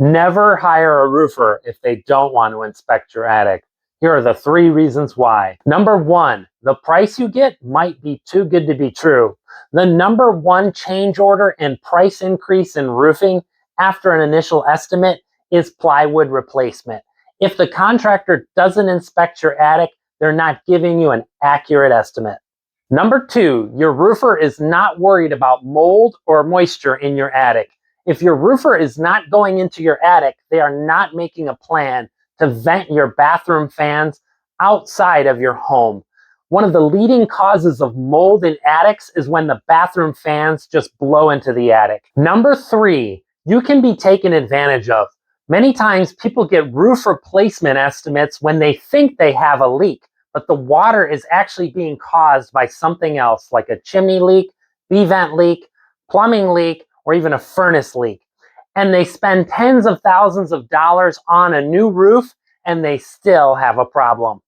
Never hire a roofer if they don't want to inspect your attic. Here are the 3 reasons why. Number 1, the price you get might be too good to be true. The number 1 change order and price increase in roofing after an initial estimate is plywood replacement. If the contractor doesn't inspect your attic, they're not giving you an accurate estimate. Number 2, your roofer is not worried about mold or moisture in your attic. If your roofer is not going into your attic, they are not making a plan to vent your bathroom fans outside of your home. One of the leading causes of mold in attics is when the bathroom fans just blow into the attic. Number 3, you can be taken advantage of. Many times people get roof replacement estimates when they think they have a leak, but the water is actually being caused by something else, like a chimney leak, B-vent leak, plumbing leak, or even a furnace leak. And they spend tens of thousands of dollars on a new roof and they still have a problem.